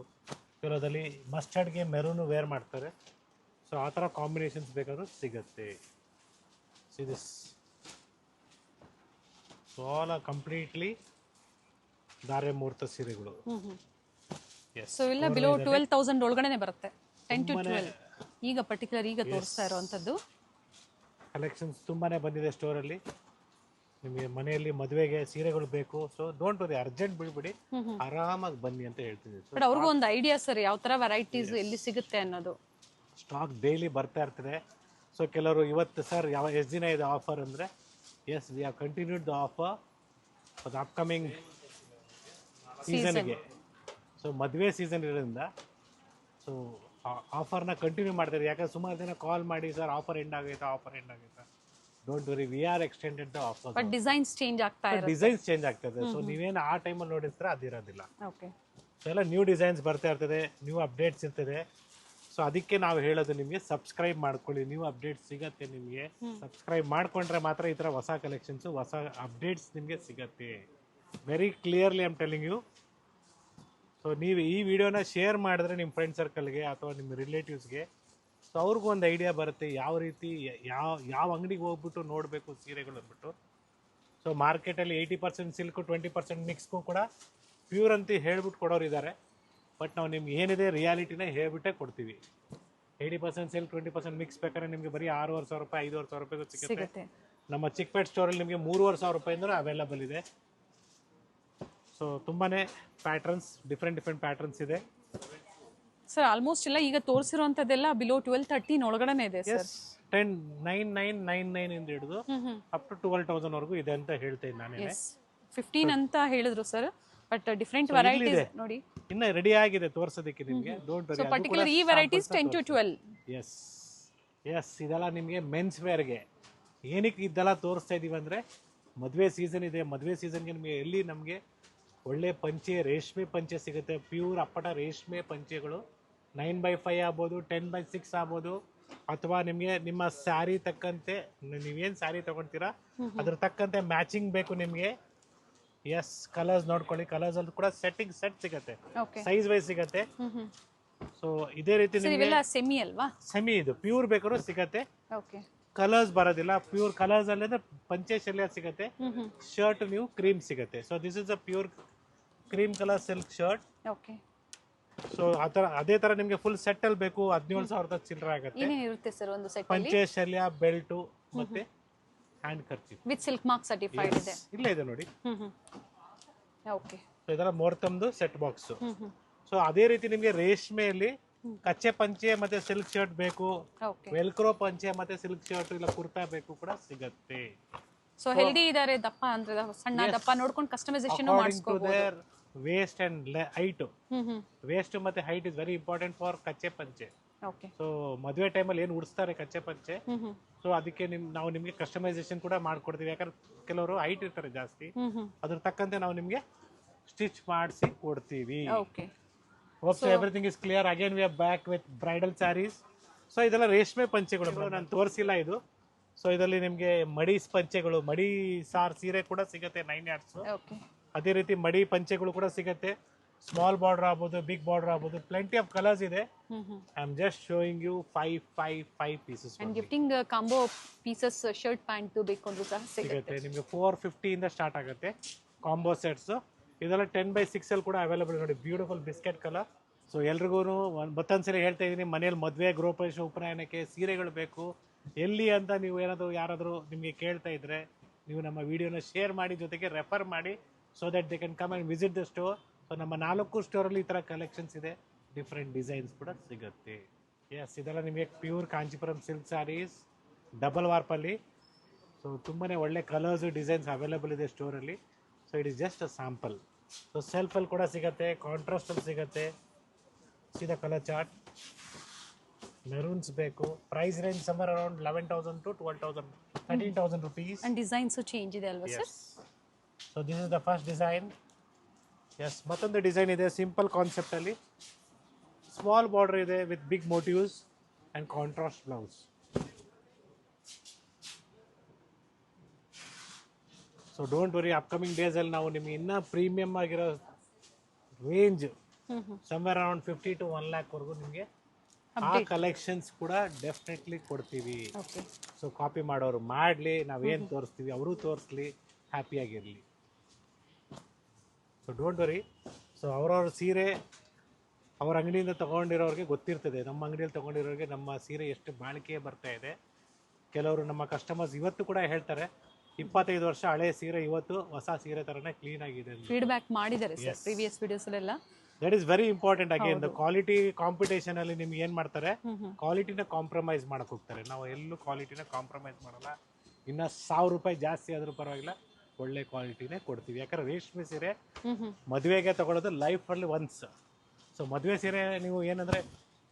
ಕೆಲವರಲ್ಲಿ ಮಸ್ಟರ್ಡ್ಗೆ ಮೆರೂನು ವೇರ್ ಮಾಡ್ತಾರೆ. ಸೊ ಆ ಥರ ಕಾಂಬಿನೇಷನ್ಸ್ ಬೇಕಾದ್ರೂ ಸಿಗುತ್ತೆ. See this. So all are completely ಧಾರೆ ಮುಹೂರ್ತ ಸೀರೆಗಳು. ಸೊ ಇಲ್ಲ ಬಿಲೋ 12,000 ಒಳಗಡೆ ಬರುತ್ತೆ, 10 to 12. ಈಗ ಪರ್ಟಿಕ್ಯುಲರ್ ಈಗ ತೋರಿಸ್ತಾ ಇರುವಂತದ್ದು ಕಲೆಕ್ಷನ್ಸ್ ತುಂಬಾನೇ ಬಂದಿದೆ ಸ್ಟೋರಲ್ಲಿ. ನಿಮಗೆ ಮನೆಯಲ್ಲಿ ಮದುವೆಗೆ ಸೀರೆಗಳು ಬೇಕು, ಸೊ ಡೋಂಟ್ ವರಿ, ಅರ್ಜೆಂಟ್ ಬಿಡ್ಬಿಡಿ, ಆರಾಮಾಗಿ ಬನ್ನಿ ಅಂತ ಹೇಳ್ತೀನಿ. ಬಟ್ ಅವ್ರಿಗೂ ಒಂದು ಐಡಿಯಾ ಸರ್, ಯಾವ ತರ ವೆರೈಟೀಸ್ ಎಲ್ಲಿ ಸಿಗುತ್ತೆ ಅನ್ನೋದು. ಸ್ಟಾಕ್ ಡೈಲಿ ಬರ್ತಾ ಇರ್ತದೆ. ಸೊ ಕೆಲವರು ಇವತ್ತು ಸರ್ ಎಷ್ಟು ದಿನ ಇದೆ ಆಫರ್ ಅಂದರೆ, yes we have continued the offer for the upcoming ಸೀಸನ್ಗೆ. ಸೊ ಮದುವೆ ಸೀಸನ್ ಇರೋದ್ರಿಂದ ಸೊ ಆಫರ್ನ ಕಂಟಿನ್ಯೂ ಮಾಡ್ತಾರೆ. ಯಾಕಂದ್ರೆ ಸುಮಾರು ದಿನ ಕಾಲ್ ಮಾಡಿ, ಸರ್ ಆಫರ್ ಎಂಡ್ ಆಗೈತಾ, ಆಫರ್ ಎಂಡ್ ಆಗೈತಾ. Don't worry, we are extended the offer. But designs change ಆಗ್ತಾ ಇರುತ್ತೆ, ಡಿಸೈನ್ಸ್ ಚೇಂಜ್ ಆಗ್ತದೆ. ಸೊ ನೀವೇನು ಆ ಟೈಮಲ್ಲಿ ನೋಡಿರ್ತೀರ ಅದಿರೋದಿಲ್ಲ. ಓಕೆ, ಸೊ ಎಲ್ಲ ನ್ಯೂ ಡಿಸೈನ್ಸ್ ಬರ್ತಾ ಇರ್ತದೆ, ನ್ಯೂ ಅಪ್ಡೇಟ್ಸ್ ಇರ್ತದೆ. ಸೊ ಅದಕ್ಕೆ ನಾವು ಹೇಳೋದು ನಿಮಗೆ ಸಬ್ಸ್ಕ್ರೈಬ್ ಮಾಡ್ಕೊಳ್ಳಿ, ನ್ಯೂ ಅಪ್ಡೇಟ್ಸ್ ಸಿಗತ್ತೆ ನಿಮಗೆ. ಸಬ್ಸ್ಕ್ರೈಬ್ ಮಾಡ್ಕೊಂಡ್ರೆ ಮಾತ್ರ ಈ ಥರ ಹೊಸ ಕಲೆಕ್ಷನ್ಸು, ಹೊಸ ಅಪ್ಡೇಟ್ಸ್ ನಿಮಗೆ ಸಿಗತ್ತೆ. Very clearly I am telling you. So ನೀವು ಈ ವಿಡಿಯೋನ ಶೇರ್ ಮಾಡಿದ್ರೆ ನಿಮ್ಮ ಫ್ರೆಂಡ್ ಸರ್ಕಲ್ಗೆ ಅಥವಾ ನಿಮ್ಮ ರಿಲೇಟಿವ್ಸ್ಗೆ, ಸೊ ಅವ್ರಿಗೂ ಒಂದು ಐಡಿಯಾ ಬರುತ್ತೆ ಯಾವ ರೀತಿ ಯಾವ ಅಂಗಡಿಗೆ ಹೋಗ್ಬಿಟ್ಟು ನೋಡಬೇಕು ಸೀರೆಗಳು ಅಂದ್ಬಿಟ್ಟು. ಸೊ ಮಾರ್ಕೆಟಲ್ಲಿ 80% ಸಿಲ್ಕು 20% ಮಿಕ್ಸ್ಗೂ ಕೂಡ ಪ್ಯೂರ್ ಅಂತ ಹೇಳ್ಬಿಟ್ಟು ಕೊಡೋರು ಇದ್ದಾರೆ, ಬಟ್ ನಾವು ನಿಮ್ಗೆ ಏನಿದೆ ರಿಯಾಲಿಟಿನ ಹೇಳ್ಬಿಟ್ಟೆ ಕೊಡ್ತೀವಿ. 80% ಸೇಲ್ 20% ಮಿಕ್ಸ್ ಬೇಕಾದ್ರೆ ನಿಮಗೆ ಬರೀ 6,500 ರೂಪಾಯಿ 5,500 ರೂಪಾಯಿಗೂ ಸಿಗುತ್ತೆ. ಸಿಗುತ್ತೆ. ನಮ್ಮ ಚಿಕ್ಕಪೇಟ್ ಸ್ಟೋರಲ್ಲಿ ನಿಮಗೆ 3,500 ರೂಪಾಯಿಂದ ಅವೈಲಬಲ್ ಇದೆ. ಸೊ ತುಂಬಾನೇ ಪ್ಯಾಟರ್ನ್ಸ್, ಡಿಫ್ರೆಂಟ್ ಪ್ಯಾಟರ್ನ್ಸ್ ಇದೆ ಸರ್. ಆಲ್ಮೋಸ್ಟ್ ಎಲ್ಲ ಈಗ ತೋರಿಸಿರುವಂತದ್ದೆಲ್ಲ ಬಿಲೋ 12-13 ಒಳಗಡೆನೆ ಇದೆ ಸರ್. 9,999 ಇಂದ ಹಿಡಿದು ಅಪ್ ಟು 12,000 ವರೆಗೂ ಇದೆ ಅಂತ ಹೇಳ್ತೇನೆ ನಾನೇ. 15 ಅಂತ ಹೇಳಿದ್ರು ಸರ್, ಬಟ್ ಡಿಫ್ರೆಂಟ್ ವೆರೈಟೀಸ್ ನೋಡಿ. ಇನ್ನ ರೆಡಿ ಆಗಿದೆ ತೋರಿಸೋದಕ್ಕೆ ನಿಮಗೆ. Don't worry. ಸೊ ಪರ್ಟಿಕ್ಯುಲರ್ ಈ ವೆರೈಟೀಸ್ 10 to 12. ಎಸ್ ಇದೆಲ್ಲ ನಿಮಗೆ ಮೆನ್ಸ್ ವೇರ್ಗೆ. ಏನಕ್ಕೆ ಇದೆಲ್ಲ ತೋರಿಸ್ತಾ ಇದೀವಿ ಅಂದ್ರೆ ಮದುವೆ ಸೀಸನ್ ಇದೆ. ಮದುವೆ ಸೀಸನ್ಗೆ ನಿಮಗೆ ಎಲ್ಲಿ ನಮಗೆ ಒಳ್ಳೆ ಪಂಚೆ, ರೇಷ್ಮೆ ಪಂಚೆ ಸಿಗುತ್ತೆ. ಪ್ಯೂರ್ ಅಪ್ಪಟ ರೇಷ್ಮೆ ಪಂಚೆಗಳು 9x5 ಆಗ್ಬೋದು, 10x6 ಆಗ್ಬೋದು, ಅಥವಾ ನಿಮಗೆ ನಿಮ್ಮ ಸ್ಯಾರಿ ತಕ್ಕಂತೆ ನೀವೇನು ಸ್ಯಾರಿ ತಗೊಳ್ತೀರಾ ಅದ್ರ ತಕ್ಕಂತೆ ಮ್ಯಾಚಿಂಗ್ ಬೇಕು ನಿಮಗೆ. ಎಸ್ ಕಲರ್ಸ್ ನೋಡ್ಕೊಳ್ಳಿ. ಕಲರ್ಸ್ ಅಲ್ಲಿ ಕೂಡ ಸೆಟ್ ಸಿಗುತ್ತೆ, ಸೈಜ್ ವೈಸ್ ಸಿಗುತ್ತೆ. ಸೊ ಇದೇ ರೀತಿ ನಿಮಗೆ ಸೆಮಿ ಅಲ್ವಾ? ಸೆಮಿ ಇದು ಪ್ಯೂರ್ ಬೇಕಾದ್ರೂ ಸಿಗತ್ತೆ. ಓಕೆ. ಕಲರ್ಸ್ ಬರೋದಿಲ್ಲ. ಪ್ಯೂರ್ ಕಲರ್ಸ್ ಅಲ್ಲೇ ಪಂಚೆ ಶಲ್ಯ ಸಿಗತ್ತೆ. ಶರ್ಟ್ ನೀವು ಕ್ರೀಮ್ ಸಿಗತ್ತೆ. So this is a pure cream colour silk shirt. Okay. So ಅದೇ ತರ ನಿಮಗೆ ಫುಲ್ ಸೆಟ್ ಅಲ್ಲಿ ಬೇಕು 17,000 ಚಿಲ್ಲರೆ ಆಗುತ್ತೆ. ಏನೇನಿರುತ್ತೆ ಸರ್ ಒಂದು ಸೆಟ್ ಅಲ್ಲಿ? ಪಂಚೆ ಶಲ್ಯ, ಬೆಲ್ಟು ಮತ್ತೆ hand kerchief with silk mark certified ಇದೆ. ಇಲ್ಲೇ ಇದೆ ನೋಡಿ. ಓಕೆ. ಸೊ ಇದೆಲ್ಲ ಮುಹೂರ್ತಮ್ದು ಸೆಟ್ ಬಾಕ್ಸ್. ಸೊ ಅದೇ ರೀತಿ ನಿಮಗೆ ರೇಷ್ಮೆಯಲ್ಲಿ ಕಚ್ಚೆ ಪಂಚೆ ಮತ್ತೆ ಸಿಲ್ಕ್ ಶರ್ಟ್ ಬೇಕು, ವೆಲ್ಕ್ರೋ ಪಂಚೆ ಮತ್ತೆ ಸಿಲ್ಕ್ ಶರ್ಟ್ ಇಲ್ಲ ಕುರ್ತಾ ಬೇಕು ಕೂಡ ಸಿಗತ್ತೆ. ಸೊ ಹೆಲ್ದಿ ಇದಾರೆ, ದಪ್ಪ ಅಂದ್ರೆ ಸಣ್ಣ ದಪ್ಪ ನೋಡ್ಕೊಂಡು ಕಸ್ಟಮೈಸೇಷನ್ ಮಾಡಿಸ್ಕೋಬಹುದು. Waist and height. ವೇಸ್ಟ್ ಮತ್ತೆ height is very important for kacche panche. Okay. So ಮದುವೆ ಟೈಮಲ್ಲಿ ಏನು ಉಡಿಸ್ತಾರೆ ಕಚ್ಚೆ ಪಂಚೆ, ಸೊ ಅದಕ್ಕೆ ನಾವು ನಿಮಗೆ ಕಸ್ಟಮೈಸೇಷನ್ ಕೂಡ ಮಾಡ್ಕೊಡ್ತೀವಿ. ಯಾಕಂದ್ರೆ ಕೆಲವರು ಹೈಟ್ ಇರ್ತಾರೆ ಜಾಸ್ತಿ, ಅದ್ರ ತಕ್ಕಂತೆ ನಾವು ನಿಮಗೆ ಸ್ಟಿಚ್ ಮಾಡಿಸಿ ಕೊಡ್ತೀವಿ. Okay. Hope so everything is clear. Again we are back with bridal saris. So ಇದೆಲ್ಲ ರೇಷ್ಮೆ ಪಂಚೆಗಳು ನಾನು ತೋರಿಸಿಲ್ಲ ಇದು. ಸೊ ಇದರಲ್ಲಿ ನಿಮಗೆ ಮಡಿ ಪಂಚೆಗಳು, ಮಡಿ ಸೀರೆ ಕೂಡ ಸಿಗುತ್ತೆ 9 yards. ಅದೇ ರೀತಿ ಮಡಿ ಪಂಚೆಗಳು ಕೂಡ ಸಿಗುತ್ತೆ. ಸ್ಮಾಲ್ ಬಾರ್ಡರ್ ಆಗ್ಬೋದು, ಬಿಗ್ ಬಾರ್ಡರ್ ಆಗ್ಬೋದು, ಪ್ಲೆಂಟಿ ಆಫ್ ಕಲರ್ಸ್ ಇದೆ. I am just showing you 5 pieces. And gifting combo pieces shirt pant ಬೇಕು ಅಂದ್ರೂ ಸಹ ಸಿಗುತ್ತೆ ನಿಮಗೆ. 450 ಇಂದ ಸ್ಟಾರ್ಟ್ ಆಗುತ್ತೆ ಕಾಂಬೋ ಸೆಟ್ಸ್. ಇದೆಲ್ಲ 10x6 ಅಲ್ಲಿ ಕೂಡ ಅವೈಲೇಬಲ್ ನೋಡಿ. Beautiful biscuit colour. ಸೊ ಎಲ್ರಿಗೂ ಮತ್ತೊಂದ್ಸರಿ ಹೇಳ್ತಾ ಇದ್ದೀನಿ, ಮನೇಲಿ ಮದುವೆ, ಗೃಹಪ್ರವೇಶ, ಉಪನಯನಕ್ಕೆ ಸೀರೆಗಳು ಬೇಕು ಎಲ್ಲಿ ಅಂತ ನೀವು ಯಾರಾದರೂ ನಿಮಗೆ ಕೇಳ್ತಾ ಇದ್ರೆ ನೀವು ನಮ್ಮ ವಿಡಿಯೋನ ಶೇರ್ ಮಾಡಿ, ಜೊತೆಗೆ ರೆಫರ್ ಮಾಡಿ, so that they can come and visit the store. So ನಮ್ಮ 4 ಸ್ಟೋರಲ್ಲಿ ಈ ಥರ ಕಲೆಕ್ಷನ್ಸ್ ಇದೆ. ಡಿಫ್ರೆಂಟ್ ಡಿಸೈನ್ಸ್ ಕೂಡ ಸಿಗುತ್ತೆ. ಎಸ್ ಇದೆಲ್ಲ ನಿಮಗೆ pure Kanchipuram silk sarees double ವಾರ್ಪಲ್ಲಿ. ಸೊ ತುಂಬಾ ಒಳ್ಳೆ ಕಲರ್ಸು ಡಿಸೈನ್ಸ್ ಅವೈಲೇಬಲ್ ಇದೆ ಸ್ಟೋರಲ್ಲಿ. So it is just a sample. So ಸೆಲ್ಫಲ್ಲಿ ಕೂಡ ಸಿಗುತ್ತೆ, ಕಾಂಟ್ರಾಸ್ಟಲ್ಲಿ ಸಿಗುತ್ತೆ. ಸೀದಾ ಕಲರ್ ಚಾರ್ಟ್. ಮೆರೂನ್ಸ್ ಬೇಕು. Price range somewhere around 11,000 to 12,000, 13,000 rupees. And designs change ಇದೆ ಅಲ್ವಾ sir? So this is the first design. Yes ಮತ್ತೊಂದು ಡಿಸೈನ್ ಇದೆ ಸಿಂಪಲ್ ಕಾನ್ಸೆಪ್ಟ್ ಅಲ್ಲಿ. ಸ್ಮಾಲ್ ಬಾರ್ಡರ್ ಇದೆ with big motifs and contrast blouse. So don't worry, upcoming days ಅಲ್ಲಿ ನಾವು ನಿಮಗೆ ಇನ್ನೂ ಪ್ರೀಮಿಯಮ್ ಆಗಿರೋ range somewhere around 50 to 1 lakh ವರೆಗೂ ನಿಮಗೆ ಆ ಕಲೆಕ್ಷನ್ಸ್ ಕೂಡ ಡೆಫಿನೆಟ್ಲಿ ಕೊಡ್ತೀವಿ. ಸೊ ಕಾಪಿ ಮಾಡೋರು ಮಾಡಲಿ, ನಾವೇನು ತೋರಿಸ್ತೀವಿ ಅವರು ತೋರಿಸ್ಲಿ, ಹ್ಯಾಪಿಯಾಗಿರಲಿ. So don't worry. ಸೊ ಅವ್ರವ್ರ ಸೀರೆ ಅವ್ರ ಅಂಗಡಿಯಿಂದ ತೊಗೊಂಡಿರೋರಿಗೆ ಗೊತ್ತಿರ್ತದೆ, ನಮ್ಮ ಅಂಗಡಿಯಲ್ಲಿ ತೊಗೊಂಡಿರೋರಿಗೆ ನಮ್ಮ ಸೀರೆ ಎಷ್ಟು ಬಾಳಿಕೆ ಬರ್ತಾ ಇದೆ. ಕೆಲವರು ನಮ್ಮ ಕಸ್ಟಮರ್ಸ್ ಇವತ್ತು ಕೂಡ ಹೇಳ್ತಾರೆ 25 ವರ್ಷ ಹಳೆ ಸೀರೆ ಇವತ್ತು ಹೊಸ ಸೀರೆ ಥರನೇ ಕ್ಲೀನ್ ಆಗಿದೆ. ಫೀಡ್ಬ್ಯಾಕ್ ಮಾಡಿದ್ದಾರೆ ಸರ್ ಪ್ರೀವಿಯಸ್ ವಿಡಿಯೋಸಲ್ಲೆಲ್ಲ. That is very important. Again the quality competition ಅಲ್ಲಿ ನಿಮ್ಗೆ ಏನ್ ಮಾಡ್ತಾರೆ, ಕ್ವಾಲಿಟಿನ ಕಾಂಪ್ರಮೈಸ್ ಮಾಡಕ್ ಹೋಗ್ತಾರೆ. ನಾವು ಎಲ್ಲೂ ಕ್ವಾಲಿಟಿನ ಕಾಂಪ್ರಮೈಸ್ ಮಾಡಲ್ಲ. ಇನ್ನ 1,000 ರೂಪಾಯಿ ಜಾಸ್ತಿ ಆದ್ರೂ ಪರವಾಗಿಲ್ಲ, ಒಳ್ಳೆ ಕ್ವಾಲಿಟಿನೇ ಕೊಡ್ತೀವಿ. ಯಾಕಂದ್ರೆ ರೇಷ್ಮೆ ಸೀರೆ ಮದುವೆಗೆ ತಗೊಳ್ಳೋದು ಲೈಫ್ ಅಲ್ಲಿ ಒನ್ಸ್. ಸೊ ಮದುವೆ ಸೀರೆ ನೀವು ಏನಂದ್ರೆ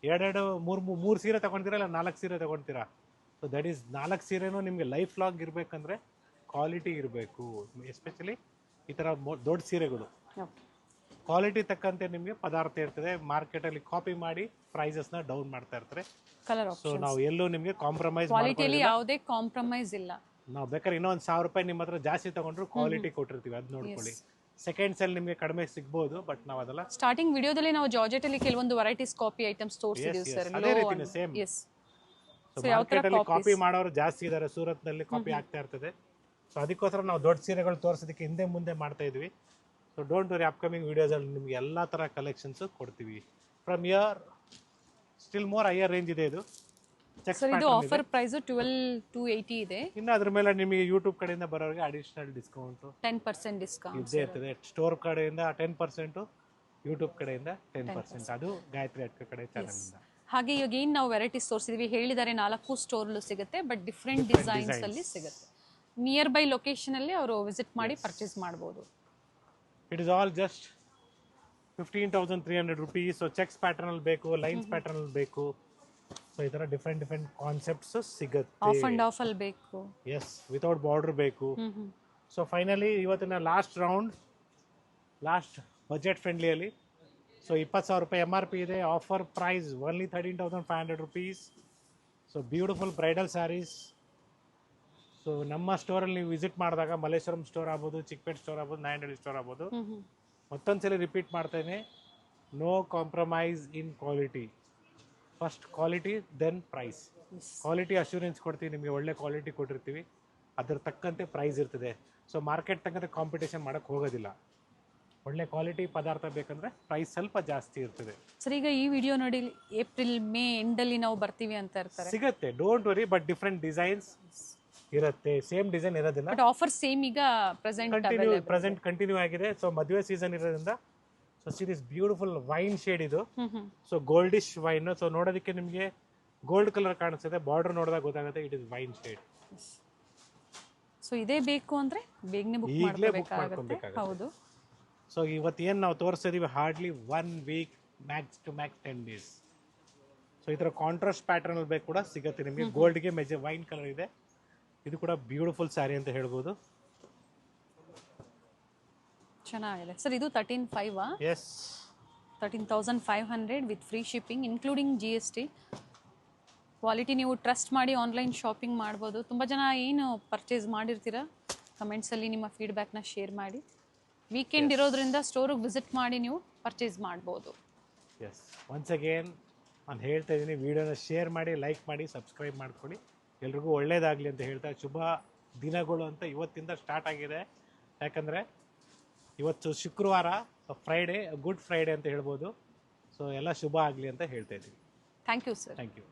2-3 ಸೀರೆ ತಗೊಂತೀರಾ, ಇಲ್ಲ 4 ಸೀರೆ ತಗೊಳ್ತೀರಾ. ಸೊ ದಟ್ ಈಸ್ 4 ಸೀರೆನೂ ನಿಮ್ಗೆ ಲೈಫ್ ಲಾಂಗ್ ಇರ್ಬೇಕಂದ್ರೆ ಕ್ವಾಲಿಟಿ ಇರಬೇಕು. ಎಸ್ಪೆಷಲಿ ಈ ತರ ದೊಡ್ಡ ಸೀರೆಗಳು ಕ್ವಾಲಿಟಿ ತಕ್ಕಂತೆ ನಿಮಗೆ ಪದಾರ್ಥ ಇರ್ತದೆ. ಮಾರ್ಕೆಟಲ್ಲಿ ಕಾಪಿ ಮಾಡಿ ಪ್ರೈಸಸ್ನ ಡೌನ್ ಮಾಡ್ತಾ ಇರ್ತಾರೆ. ಸೊ ನಾವು ಎಲ್ಲೂ ನಿಮಗೆ ಕಾಂಪ್ರಮೈಸ್ ಕ್ವಾಲಿಟಿಯಲ್ಲಿ ಯಾವುದೇ ಕಾಂಪ್ರಮೈಸ್ ಇಲ್ಲ. ನಾವು ಬೇಕಾದ್ರೆ ಇನ್ನೊಂದು 1,000 ರೂಪಾಯಿ ನಿಮ್ಮ ಹತ್ರ ಜಾಸ್ತಿ ತಗೊಂಡ್ರು ಕ್ವಾಲಿಟಿ ಕೊಟ್ಟಿರ್ತೀವಿ, ಅದು ನೋಡ್ಕೊಳ್ಳಿ. ಸೆಕೆಂಡ್ಸ್ ಅಲ್ಲಿ ನಿಮಗೆ ಕಡಿಮೆ ಸಿಗಬಹುದು, ಬಟ್ ನಾವು ಅದಲ್ಲ. ಸ್ಟಾರ್ಟಿಂಗ್ ವಿಡಿಯೋದಲ್ಲಿ ನಾವು ಜಾರ್ಜೆಟ್ ಅಲ್ಲಿ ಕೆಲವೊಂದು ವೆರೈಟೀಸ್ ಕಾಪಿ ಐಟಮ್ಸ್ ತೋರಿಸಿದೀವಿ ಸರ್. ಅದೇ ರೀತಿನೇ ಸೇಮ್. ಸೊ ಮಾರ್ಕೆಟಲ್ಲಿ ಕಾಪಿ ಮಾಡೋರು ಜಾಸ್ತಿ ಇದ್ದಾರೆ, ಸೂರತ್ನಲ್ಲಿ ಕಾಪಿ ಆಗ್ತಾ ಇರ್ತದೆ. ಸೊ ಅದಕ್ಕೋಸ್ಕರ ನಾವು ದೊಡ್ಡ ಸೀರೆಗಳು ತೋರಿಸೋದಕ್ಕೆ ಹಿಂದೆ ಮುಂದೆ ಮಾಡ್ತಾ ಇದ್ವಿ. ಸೊ ಡೋಂಟ್ ವರಿ, ಅಪ್ಕಮಿಂಗ್ ವಿಡಿಯೋಸಲ್ಲಿ ನಿಮಗೆ ಎಲ್ಲ ಥರ ಕಲೆಕ್ಷನ್ಸು ಕೊಡ್ತೀವಿ. From here still more higher range ಇದೆ ಇದು. ಚೆಕ್ ಸರ್ ಇದು ಆಫರ್ ಪ್ರೈಸ್ 12,280 ಇದೆ. ಇನ್ನು ಅದ್ರ ಮೇಲೆ ನಿಮಗೆ ಯೂಟ್ಯೂಬ್ ಕಡೆಯಿಂದ ಬರೋರಿಗೆ ಅಡಿಷನಲ್ ಡಿಸ್ಕೌಂಟು 10% ಡಿಸ್ಕೌಂಟ್ ಇದ್ದೇ ಇರ್ತದೆ. ಸ್ಟೋರ್ ಕಡೆಯಿಂದ 10%, ಯೂಟ್ಯೂಬ್ ಕಡೆಯಿಂದ 10%, ಅದು ಗಾಯತ್ರಿ ಅಡ್ಕ ಕಡೆ ಚಾನಲಿಂದ. ಹಾಗೆ ಇವಾಗ ಏನು ನಾವು ವೆರೈಟೀಸ್ ತೋರಿಸಿದ್ವಿ, ಹೇಳಿದ್ದಾರೆ 4 ಸ್ಟೋರ್ಲು ಸಿಗುತ್ತೆ, ಬಟ್ ಡಿಫ್ರೆಂಟ್ ಡಿಸೈನ್ಸ್ ಅಲ್ಲಿ ಸಿಗುತ್ತೆ. ನಿಯರ್ ಬೈ ಲೊಕೇಶನ್ ಅಲ್ಲಿ ಅವರು ವಿಸಿಟ್ ಮಾಡಿ ಪರ್ಚೇಸ್ ಮಾಡ್ಬೋದು. It is all just 15,300 rupees. So checks pattern ಅಲ್ಲಿ ಬೇಕು, ಲೈನ್ಸ್ ಪ್ಯಾಟರ್ನ್ ಅಲ್ಲಿ ಬೇಕು, ಸೊ ಈ ತರ ಡಿಫ್ರೆಂಟ್ ಕಾನ್ಸೆಪ್ಟ್ಸ್ ಸಿಗುತ್ತೆ. ಆಫ್ ಅಂಡ್ ಆಫ್ ಅಲ್ಲಿ ಬೇಕು, ಎಸ್, ವಿತೌಟ್ ಬಾರ್ಡರ್ ಬೇಕು. ಸೊ ಫೈನಲಿ ಇವತ್ತಿನ ಲಾಸ್ಟ್ ರೌಂಡ್, ಲಾಸ್ಟ್ ಬಜೆಟ್ ಫ್ರೆಂಡ್ಲಿಯಲ್ಲಿ. ಸೊ 20,000 ರೂಪಾಯಿ MRP ಇದೆ. Offer price only 13,500 rupees. So beautiful bridal saris. So ನಮ್ಮ ಸ್ಟೋರಲ್ಲಿ ನೀವು ವಿಸಿಟ್ ಮಾಡಿದಾಗ ಮಲ್ಲೇಶ್ವರಂ ಸ್ಟೋರ್ ಆಗ್ಬೋದು, ಚಿಕ್ಕಪೇಟ್ ಸ್ಟೋರ್ ಆಗ್ಬೋದು, ನಾಯಂಡಹಳ್ಳಿ ಸ್ಟೋರ್ ಆಗ್ಬೋದು, ಮತ್ತೊಂದ್ಸಲಿ ರಿಪೀಟ್ ಮಾಡ್ತೇನೆ, no compromise in quality. First quality then price. Quality assurance ಕೊಡ್ತೀವಿ, ನಿಮಗೆ ಒಳ್ಳೆ ಕ್ವಾಲಿಟಿ ಕೊಟ್ಟಿರ್ತೀವಿ, ಅದ್ರ ತಕ್ಕಂತೆ ಪ್ರೈಸ್ ಇರ್ತದೆ. ಸೊ ಮಾರ್ಕೆಟ್ ತಕ್ಕಂತೆ ಕಾಂಪಿಟೇಷನ್ ಮಾಡೋಕ್ಕೆ ಹೋಗೋದಿಲ್ಲ. ಒಳ್ಳೆ ಕ್ವಾಲಿಟಿ ಪದಾರ್ಥ ಬೇಕಂದ್ರೆ ಪ್ರೈಸ್ ಸ್ವಲ್ಪ ಜಾಸ್ತಿ ಇರ್ತದೆ. ಸರ್ ಈಗ ಈ ವಿಡಿಯೋ ನೋಡಿ ಏಪ್ರಿಲ್ ಮೇ ಎಂಡಲ್ಲಿ ನಾವು ಬರ್ತೀವಿ ಅಂತ ಇರ್ತಾರೆ, ಸಿಗುತ್ತೆ, don't worry. But different designs ಇರುತ್ತೆ, ಸೇಮ್ ಡಿಸೈನ್ ಇರೋದಿಲ್ಲ. ಬಟ್ ಆಫರ್ ಸೇಮ್ ಈಗ ಪ್ರೆಸೆಂಟ್ ಕಂಟಿನ್ಯೂ ಆಗಿದೆ. ಸೊ ಮದುವೆ ಸೀಸನ್ ಇರೋದ್ರಿಂದ. So see this beautiful wine shade ಇದು. So goldish wine. ಸೊ ನೋಡೋದಕ್ಕೆ ನಿಮಗೆ ಗೋಲ್ಡ್ ಕಲರ್ ಕಾಣಿಸುತ್ತೆ, ಬಾರ್ಡರ್ ನೋಡಿದಾಗ ಗೊತ್ತಾಗುತ್ತೆ it is wine shade. So ಇದೇ ಬೇಕು ಅಂದ್ರೆ ಬೇಗನೆ ಬುಕ್ ಮಾಡ್ಕೋಬೇಕಾಗುತ್ತೆ. ಹೌದು. ಸೊ ಇವತ್ತು ಏನು ನಾವು ತೋರಿಸ್ತಾ ಇದೀವಿ hardly 1 week, max to max 10 days. So ಈ ಥರ ಕಾಂಟ್ರಾಸ್ಟ್ ಪ್ಯಾಟರ್ನ್ ಅಲ್ಲಿ ಬೇಕು ಕೂಡ ಸಿಗುತ್ತೆ ನಿಮಗೆ. ಗೋಲ್ಡ್ಗೆ ವೈನ್ ಕಲರ್ ಇದೆ. ಇದು ಕೂಡ ಬ್ಯೂಟಿಫುಲ್ ಸ್ಯಾರಿ ಅಂತ ಹೇಳ್ಬೋದು. ಚೆನ್ನಾಗಿದೆ ಸರ್. ಇದು 13,500. Yes, 13,500 with free shipping including GST. Quality ನೀವು ಟ್ರಸ್ಟ್ ಮಾಡಿ ಆನ್ಲೈನ್ ಶಾಪಿಂಗ್ ಮಾಡ್ಬೋದು. ತುಂಬ ಜನ ಏನು ಪರ್ಚೇಸ್ ಮಾಡಿರ್ತೀರ, ಕಮೆಂಟ್ಸಲ್ಲಿ ನಿಮ್ಮ ಫೀಡ್ಬ್ಯಾಕ್ನ ಶೇರ್ ಮಾಡಿ. ವೀಕೆಂಡ್ ಇರೋದ್ರಿಂದ ಸ್ಟೋರಿಗೆ ವಿಸಿಟ್ ಮಾಡಿ ನೀವು ಪರ್ಚೇಸ್ ಮಾಡ್ಬೋದು. ಎಸ್, ಒನ್ಸ್ ಅಗೇನ್ ನಾನು ಹೇಳ್ತಾ ಇದ್ದೀನಿ, ವಿಡಿಯೋನ ಶೇರ್ ಮಾಡಿ, ಲೈಕ್ ಮಾಡಿ, ಸಬ್ಸ್ಕ್ರೈಬ್ ಮಾಡ್ಕೊಳ್ಳಿ. ಎಲ್ರಿಗೂ ಒಳ್ಳೇದಾಗಲಿ ಅಂತ ಹೇಳ್ತಾ, ಶುಭ ದಿನಗಳು ಅಂತ ಇವತ್ತಿಂದ ಸ್ಟಾರ್ಟ್ ಆಗಿದೆ. ಯಾಕಂದರೆ ಇವತ್ತು ಶುಕ್ರವಾರ, ಫ್ರೈಡೇ, ಗುಡ್ ಫ್ರೈಡೇ ಅಂತ ಹೇಳ್ಬೋದು. ಸೊ ಎಲ್ಲ ಶುಭ ಆಗಲಿ ಅಂತ ಹೇಳ್ತಾ ಇದ್ದೀವಿ. Thank you sir. Thank you.